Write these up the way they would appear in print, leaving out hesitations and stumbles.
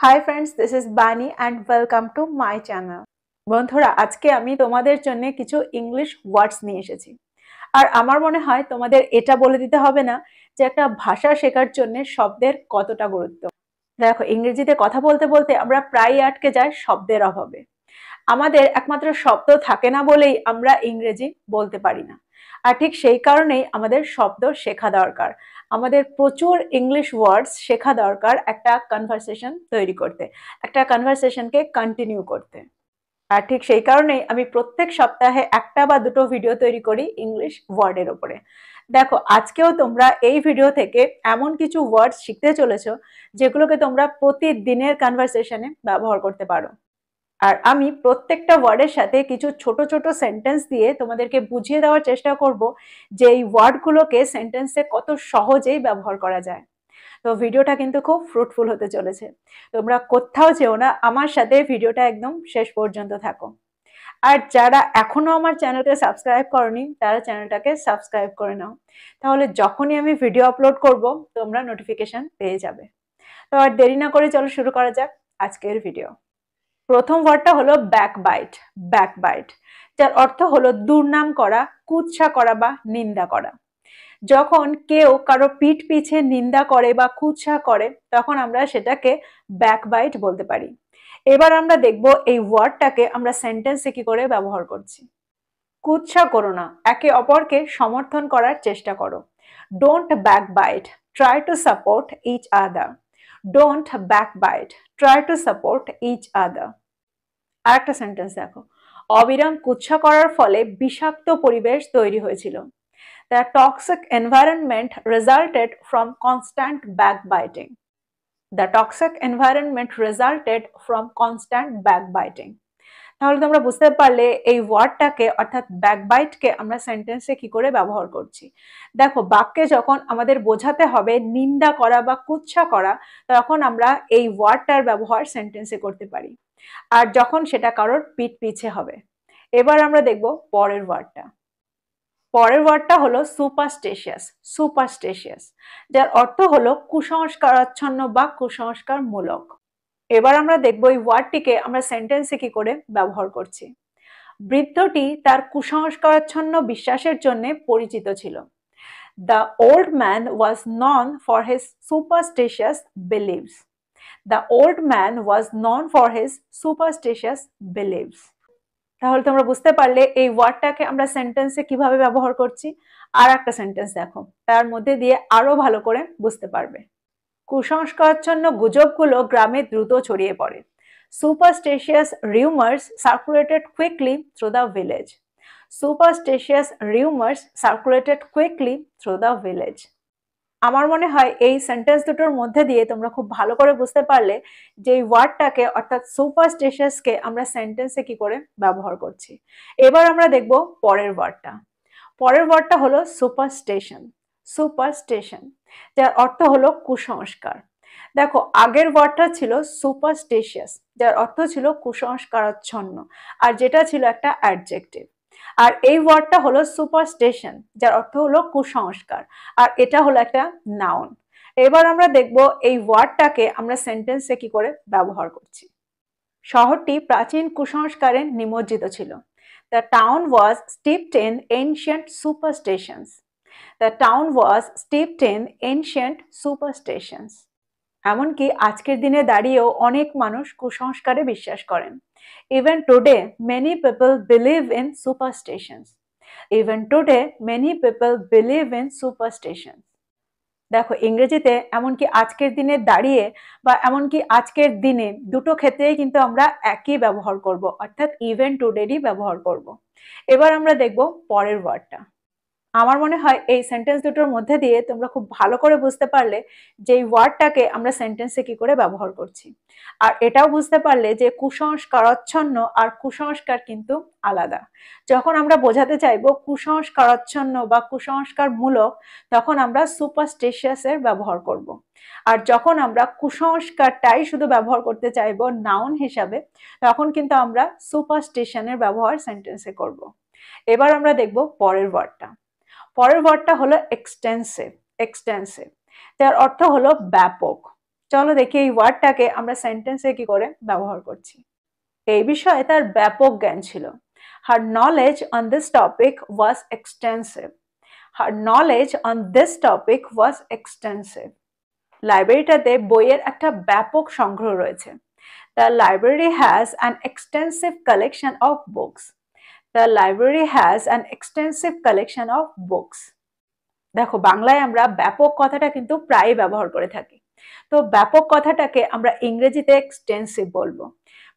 Hi friends, this is Bani and welcome to my channel. বন্ধুরা, আজকে আমি তোমাদের জন্য কিছু ইংলিশ ওয়ার্ডস নিয়ে এসেছি। আর আমার মনে হয় তোমাদের এটা বলে দিতে হবে না যে একটা ভাষা শেখার জন্য শব্দের কতটা গুরুত্ব। দেখো, ইংরেজিতে কথা বলতে বলতে আমরা প্রায়ই আটকে যাই শব্দের অভাবে। আমাদের একমাত্র শব্দ থাকে না বলেই আমরা ইংরেজি বলতে পারি না। আর ঠিক সেই কারণেই আমাদের শব্দ শেখা দরকার। আমাদের প্রচুর ইংলিশ ওয়ার্ডস শেখা দরকার একটা কনভারসেশন তৈরি করতে, একটা কনভারসেশনকে কন্টিনিউ করতে। আর ঠিক সেই কারণেই আমি প্রত্যেক সপ্তাহে একটা বা দুটো ভিডিও তৈরি করি ইংলিশ ওয়ার্ডের ওপরে। দেখো, আজকেও তোমরা এই ভিডিও থেকে এমন কিছু ওয়ার্ড শিখতে চলেছো যেগুলোকে তোমরা প্রতিদিনের কনভারসেশনে ব্যবহার করতে পারো। আর আমি প্রত্যেকটা ওয়ার্ডের সাথে কিছু ছোট ছোট সেন্টেন্স দিয়ে তোমাদেরকে বুঝিয়ে দেওয়ার চেষ্টা করব যে এই ওয়ার্ডগুলোকে সেন্টেন্সে কত সহজেই ব্যবহার করা যায়। তো ভিডিওটা কিন্তু খুব ফ্রুটফুল হতে চলেছে। তোমরা কোথাও যেও না, আমার সাথে ভিডিওটা একদম শেষ পর্যন্ত থাকো। আর যারা এখনো আমার চ্যানেলকে সাবস্ক্রাইব করনি তারা চ্যানেলটাকে সাবস্ক্রাইব করে নাও, তাহলে যখনই আমি ভিডিও আপলোড করব তোমরা নোটিফিকেশন পেয়ে যাবে। তো আর দেরি না করে চলো শুরু করা যাক আজকের ভিডিও। প্রথম ওয়ার্ডটা হলো ব্যাকবাইট। ব্যাকবাইট, যার অর্থ হলো দুর্নাম করা, কুৎসা করা বা নিন্দা করা। যখন কেউ কারো পিঠ পিছে নিন্দা করে বা কুৎসা করে তখন আমরা সেটাকে ব্যাকবাইট বলতে পারি। এবার আমরা দেখব এই ওয়ার্ডটাকে আমরা সেন্টেন্সে কি করে ব্যবহার করছি। কুৎসা করো না, একে অপরকে সমর্থন করার চেষ্টা করো। Don't backbite, try to support each other. Don't backbite, try to support each other. আরেকটা সেন্টেন্স দেখো, অবিরাম কুৎসা করার ফলে বিষাক্ত পরিবেশ তৈরি হয়েছিল। The toxic environment resulted from constant backbiting. The toxic environment resulted from constant backbiting. তাহলে তোমরা বুঝতে পারলে এই ওয়ার্ডটাকে অর্থাৎ ব্যাকবাইটকে আমরা সেন্টেন্সে কি করে ব্যবহার করছি। দেখো, বাক্যে যখন আমাদের বোঝাতে হবে নিন্দা করা বা কুৎসা করা তখন আমরা এই ওয়ার্ডটার ব্যবহার সেন্টেন্সে করতে পারি, আর যখন সেটা কারোর পিঠ পিছে হবে। এবার আমরা দেখব পরের ওয়ার্ডটা। পরের ওয়ার্ডটা হলো সুপারস্টিশিয়াস। সুপারস্টিশিয়াস, যার অর্থ হলো কুসংস্কারাচ্ছন্ন বা কুসংস্কার মূলক। এবার আমরা দেখব এই ওয়ার্ডটিকে আমরা সেন্টেন্সে কি করে ব্যবহার করছি। বৃদ্ধটি তার কুসংস্কারাচ্ছন্ন বিশ্বাসের জন্য পরিচিত ছিল। The old man was known for his superstitious beliefs. The old man was known for his superstitious beliefs. তাহলে তোমরা বুঝতে পারলে এই ওয়ার্ডটাকে আমরা সেন্টেন্সে কিভাবে ব্যবহার করছি। আর একটা সেন্টেন্স দেখো, তার মধ্যে দিয়ে আরো ভালো করে বুঝতে পারবে। কুসংস্কারাচ্ছন্ন গুজবগুলো গ্রামে দ্রুত ছড়িয়ে পড়ে। Superstitious rumors circulated quickly through the village. Superstitious rumors circulated quickly through the village. আমার মনে হয় এই সেন্টেন্স দুটোর মধ্যে দিয়ে তোমরা খুব ভালো করে বুঝতে পারলে যে এই ওয়ার্ডটাকে অর্থাৎ সুপারস্টিশিয়াসকে আমরা সেন্টেন্সে কি করে ব্যবহার করছি। এবার আমরা দেখব পরের ওয়ার্ডটা। পরের ওয়ার্ডটা হলো সুপারস্টিশন। সুপারস্টিশন, যার অর্থ হলো কুসংস্কার। দেখো, আগের ওয়ার্ডটা ছিল সুপারস্টিশিয়াস, যার অর্থ ছিল কুসংস্কারাচ্ছন্ন, আর যেটা ছিল একটা অ্যাডজেক্টিভ। আর এই ওয়ার্ডটা হলো সুপারস্টিশন, যার অর্থ হলো কুসংস্কার, আর এটা হলো একটা নাউন। এবার আমরা দেখব এই ওয়ার্ডটাকে আমরা সেন্টেন্সে কি করে ব্যবহার করছি। শহরটি প্রাচীন কুসংস্কারে নিমজ্জিত ছিল। The town was steeped in ancient superstitions. The town was steeped in ancient superstitions. এমনকি আজকের দিনে দাঁড়িয়েও অনেক মানুষ কুসংস্কারে বিশ্বাস করেন। Even today, many people believe in superstitions. Even today, many people believe in superstitions. দেখো, ইংরেজিতে এমনকি আজকের দিনে দাঁড়িয়ে বা এমনকি আজকের দিনে দুটো ক্ষেত্রেই কিন্তু আমরা একই ব্যবহার করব, অর্থাৎ ইভেন টুডেরই ব্যবহার করব। এবার আমরা দেখব পরের ওয়ার্ডটা। আমার মনে হয় এই সেন্টেন্স দুটোর মধ্যে দিয়ে তোমরা খুব ভালো করে বুঝতে পারলে যে এই ওয়ার্ডটাকে আমরা সেন্টেন্সে কি করে ব্যবহার করছি। আর এটাও বুঝতে পারলে যে কুসংস্কারাচ্ছন্ন আর কুসংস্কার কিন্তু আলাদা। যখন আমরা বোঝাতে চাইবো কুসংস্কারাচ্ছন্ন বা কুসংস্কার মূলক তখন আমরা সুপারস্টিশিয়াসের ব্যবহার করব। আর যখন আমরা কুসংস্কারটাই শুধু ব্যবহার করতে চাইবো নাউন হিসাবে তখন কিন্তু আমরা সুপারস্টিশনের ব্যবহার সেন্টেন্সে করব। এবার আমরা দেখব পরের ওয়ার্ডটা। পরের ওয়ার্ডটা হলো এক্সটেন্সিভ। এক্সটেন্সিভ, যার অর্থ হলো ব্যাপক। চলো দেখি এই ওয়ার্ডটাকে আমরা সেন্টেন্সে কি করে ব্যবহার করছি। এই বিষয়ে তার ব্যাপক জ্ঞান ছিল। Her knowledge on this topic was extensive. Her knowledge on this topic was extensive. লাইব্রেরিটাতে বইয়ের একটা ব্যাপক সংগ্রহ রয়েছে। The library has an extensive collection of books. The library has an extensive collection of books. দেখো বাংলায় আমরা ব্যাপক কথাটা কিন্তু প্রায় ব্যবহার করে থাকি। তো ব্যাপক কথাটাকে আমরা ইংরেজিতে এক্সটেন্সিভ বলবো।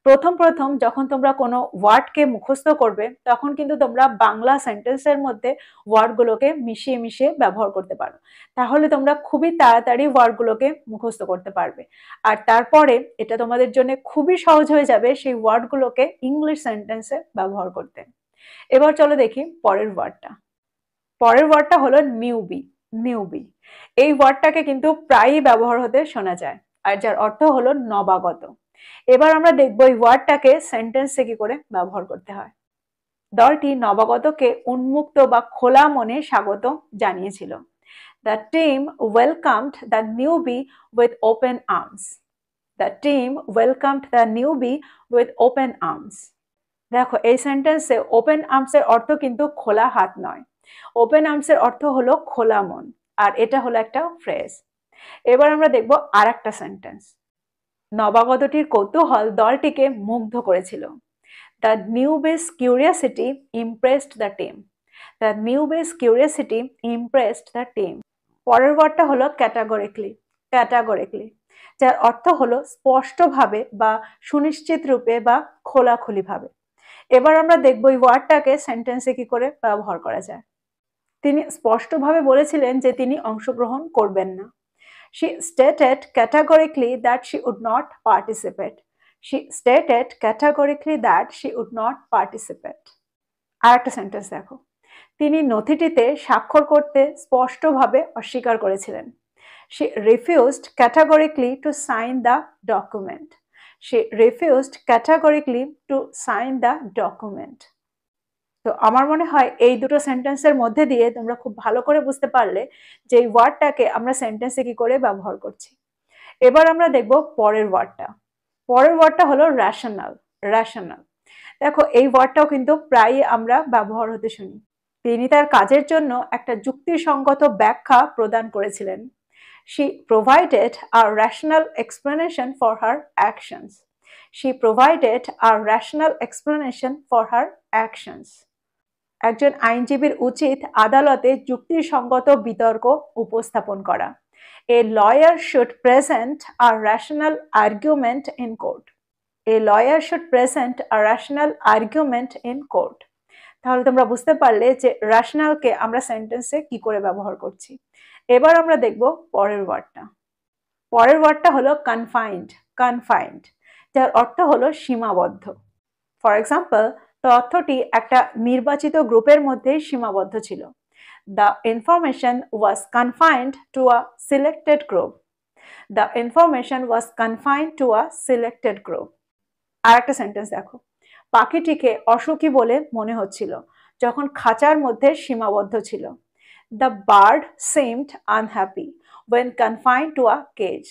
প্রথম যখন তোমরা কোনো ওয়ার্ডকে মুখস্থ করবে তখন কিন্তু তোমরা বাংলা সেন্টেন্সের মধ্যে ওয়ার্ডগুলোকে মিশিয়ে মিশিয়ে ব্যবহার করতে পারো। তাহলে তোমরা খুবই তাড়াতাড়ি ওয়ার্ডগুলোকে মুখস্থ করতে পারবে। আর তারপরে এটা তোমাদের জন্য খুবই সহজ হয়ে যাবে সেই ওয়ার্ডগুলোকে ইংলিশ সেন্টেন্সে ব্যবহার করতে। এবার চলো দেখি পরের ওয়ার্ডটা। পরের ওয়ার্ডটা হলো নিউবি। নিউবি এই ওয়ার্ডটাকে কিন্তু প্রায়ই ব্যবহার হতে শোনা যায়, আর যার অর্থ হলো নবাগত। এবার আমরা দেখবো এই ওয়ার্ডটাকে সেন্টেন্সে কি করে ব্যবহার করতে হয়। দলটি নবাগতকে উন্মুক্ত বা খোলা মনে স্বাগত জানিয়েছিল। The team welcomed the newbie with open arms. The team welcomed the newbie with open arms. দেখো এই সেন্টেন্সে ওপেন আর্মস এর অর্থ কিন্তু খোলা হাত নয়। ওপেন আর্মস এর অর্থ হলো খোলা মন, আর এটা হলো একটা ফ্রেজ। এবার আমরা দেখব আরেকটা সেন্টেন্স। নবাগতটির কৌতূহল দলটিকে মুগ্ধ করেছিল। The newbie's curiosity impressed the team. The newbie's curiosity impressed the team. পরের ওয়ার্ডটা হলো ক্যাটাগরিক্যালি। ক্যাটাগরিক্যালি যার অর্থ হলো স্পষ্টভাবে বা সুনিশ্চিত রূপে বা খোলাখুলিভাবে। এবার আমরা দেখব এই ওয়ার্ডটাকে সেন্টেন্সে কি করে ব্যবহার করা যায়। তিনি স্পষ্টভাবে বলেছিলেন যে তিনি অংশগ্রহণ করবেন না। She stated categorically that she would not participate. She stated categorically that she would not participate. আরেকটা সেন্টেন্স দেখো। তিনি নথিটিতে স্বাক্ষর করতে স্পষ্টভাবে অস্বীকার করেছিলেন। She refused categorically to sign the document. She refused categorically to sign the document. তো আমার মনে হয় এই দুটো সেন্টেন্সের মধ্যে দিয়ে তোমরা খুব ভালো করে বুঝতে পারলে যে এই ওয়ার্ডটাকে আমরা সেন্টেন্সে কি করে ব্যবহার করছি। এবার আমরা দেখব পরের ওয়ার্ডটা। পরের ওয়ার্ডটা হলো রেশনাল। রেশনাল দেখো এই ওয়ার্ডটাও কিন্তু প্রায় আমরা ব্যবহার হতে শুনি। তিনি তার কাজের জন্য একটা যুক্তিসঙ্গত ব্যাখ্যা প্রদান করেছিলেন। She provided a rational explanation for her actions. She provided a rational explanation for her actions. একজন আইনজীবীর উচিত আদালতে যুক্তিসঙ্গত বিতর্ক উপস্থাপন করা। A lawyer should present a rational argument in court. A lawyer should present a rational argument in court. তাহলে তোমরা বুঝতে পারলে যে rationalকে আমরা সেন্টেন্সে কি করে ব্যবহার করছি। এবার আমরা দেখব পরের ওয়ার্ডটা। পরের ওয়ার্ডটা হলো কনফাইন্ড। কনফাইন্ড যার অর্থ হলো সীমাবদ্ধ। ফর এক্সাম্পল তথ্যটি একটা নির্বাচিত গ্রুপের মধ্যে সীমাবদ্ধ ছিল। The information was confined to a selected group. The information was confined to a selected group. আরেকটা সেন্টেন্স দেখো। পাখিটিকে অসুখী বলে মনে হচ্ছিল যখন খাঁচার মধ্যে সীমাবদ্ধ ছিল। The bird seemed unhappy when confined to a cage.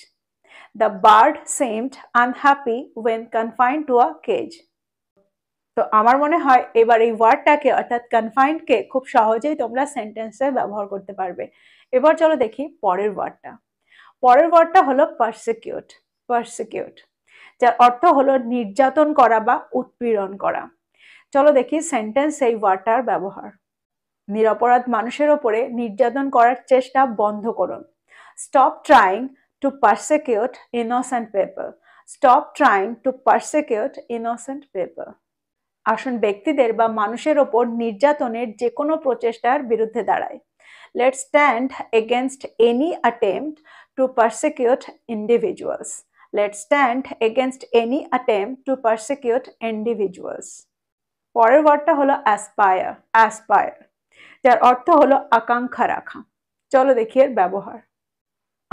The bird seemed unhappy when confined to a cage. তো আমার মনে হয় এবার এই ওয়ার্ডটাকে অর্থাৎ কনফাইন্ডকে খুব সহজেই তোমরা সেন্টেন্সে ব্যবহার করতে পারবে। এবার চলো দেখি পরের ওয়ার্ডটা। পরের ওয়ার্ডটা হলো পারসিকিউট। পারসিকিউট যার অর্থ হলো নির্যাতন করা বা উৎপীড়ন করা। চলো দেখি সেন্টেন্সে এই ওয়ার্ডটার ব্যবহার। নিরপরাধ মানুষের ওপরে নির্যাতন করার চেষ্টা বন্ধ করুন। Stop trying to persecute innocent people. Stop trying to persecute innocent people. আসুন ব্যক্তিদের বা মানুষের ওপর নির্যাতনের যে কোনো প্রচেষ্টার বিরুদ্ধে দাঁড়ায়। Let's stand against any attempt to persecute individuals. Let's stand against any attempt to persecute individuals. পরের ওয়ার্ডটা হলো aspire. Aspire যার অর্থ হলো আকাঙ্ক্ষা রাখা। চলো দেখি এর ব্যবহার।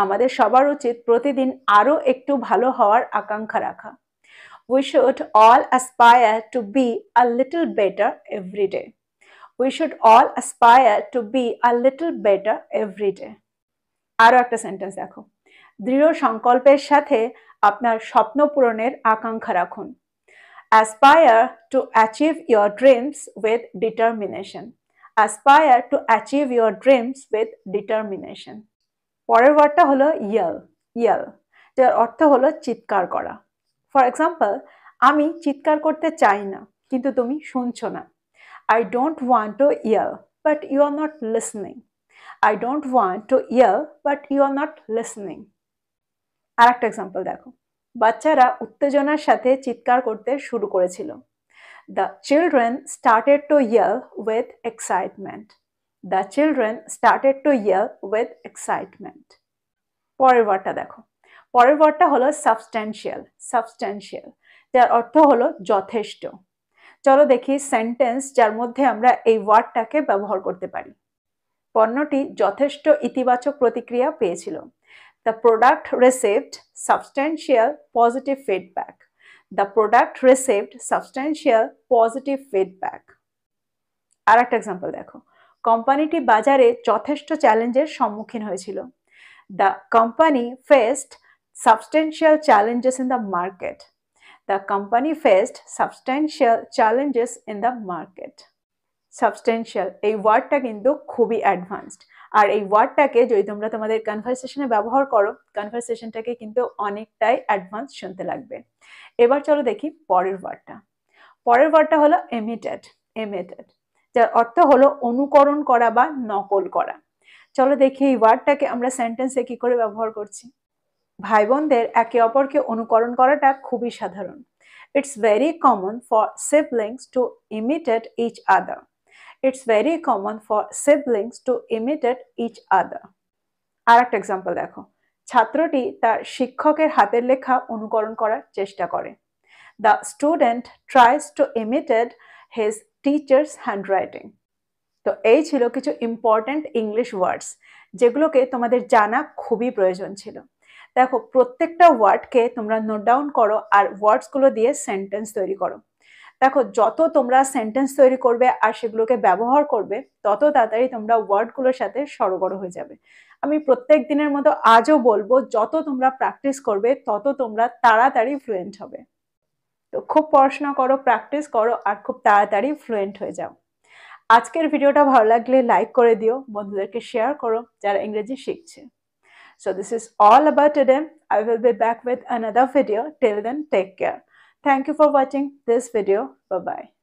আমাদের সবার উচিত প্রতিদিন আরো একটু ভালো হওয়ার আকাঙ্ক্ষা রাখা। We should all aspire to be a little better every day. We should all aspire to be a little better every day. আরো একটা সেন্টেন্স দেখো। দৃঢ় সংকল্পের সাথে আপনার স্বপ্ন পূরণের আকাঙ্ক্ষা রাখুন। Aspire to achieve your dreams with determination. Aspire to achieve your dreams with determination. পরের ওয়ার্ডটা হলো yell. Yell, যার অর্থ হলো চিৎকার করা। ফর এক্সাম্পল, আমি চিৎকার করতে চাই না, কিন্তু তুমি শুনছো না। I don't want to yell, but you are not listening. I don't want to yell, but you are not listening. আর একটা এক্সাম্পল দেখো, বাচ্চারা উত্তেজনার সাথে চিৎকার করতে শুরু করেছিল। The children started to yell with excitement. The children started to yell with excitement. পরের ওয়ার্ডটা দেখো, পরের ওয়ার্ডটা হলো সাবস্ট্যান্সিয়াল। সাবস্ট্যান্সিয়াল, যার অর্থ হলো যথেষ্ট। চলো দেখি সেন্টেন্স যার মধ্যে আমরা এই ওয়ার্ডটাকে ব্যবহার করতে পারি। পণ্যটি যথেষ্ট ইতিবাচক প্রতিক্রিয়া পেয়েছিল। The product received substantial positive feedback. The product received substantial positive feedback. আর একটা এক্সাম্পল দেখো, কোম্পানিটি বাজারে যথেষ্ট চ্যালেঞ্জের সম্মুখীন হয়েছিল। The company faced substantial challenges in the market. The company faced substantial challenges in the market. Substantial এই ওয়ার্ডটা কিন্তু খুবই অ্যাডভান্সড, আর এই ওয়ার্ডটাকে যদি তোমরা তোমাদের কনভারসেশনে ব্যবহার করো, কনভারসেশনটাকে কিন্তু অনেকটাই অ্যাডভান্স শুনতে লাগবে। এবার চলো দেখি পরের ওয়ার্ডটা। পরের ওয়ার্ডটা হলো ইমিটেট। ইমিটেট, যার অর্থ হলো অনুকরণ করা বা নকল করা। চলো দেখি এই ওয়ার্ডটাকে আমরা সেন্টেন্সে কি করে ব্যবহার করছি। ভাই বোনদের একে অপরকে অনুকরণ করাটা খুবই সাধারণ। It's very common for siblings to imitate each other. It's very common for siblings to imitate each other. আর একটা এক্সাম্পল দেখো, ছাত্রটি তার শিক্ষকের হাতের লেখা অনুকরণ করার চেষ্টা করে। The student tries to imitate his teacher's handwriting. তো এই ছিল কিছু ইম্পর্ট্যান্ট ইংলিশ ওয়ার্ডস, যেগুলোকে তোমাদের জানা খুবই প্রয়োজন ছিল। দেখো, প্রত্যেকটা ওয়ার্ডকে তোমরা নোট ডাউন করো আর ওয়ার্ডসগুলো দিয়ে সেন্টেন্স তৈরি করো। দেখো, যত তোমরা সেন্টেন্স তৈরি করবে আর সেগুলোকে ব্যবহার করবে, তত তাড়াতাড়ি তোমরা ওয়ার্ডগুলোর সাথে সরগর হয়ে যাবে। আমি প্রত্যেক দিনের মতো আজও বলবো, যত তোমরা প্র্যাকটিস করবে তত তোমরা তাড়াতাড়ি ফ্লুয়েন্ট হবে। তো খুব পড়াশোনা করো, প্র্যাকটিস করো আর খুব তাড়াতাড়ি ফ্লুয়েন্ট হয়ে যাও। আজকের ভিডিওটা ভালো লাগলে লাইক করে দিও, বন্ধুদেরকে শেয়ার করো যারা ইংরেজি শিখছে। So this is all about today. I will be back with another video. Till then, take care. Thank you for watching this video. Bye-bye.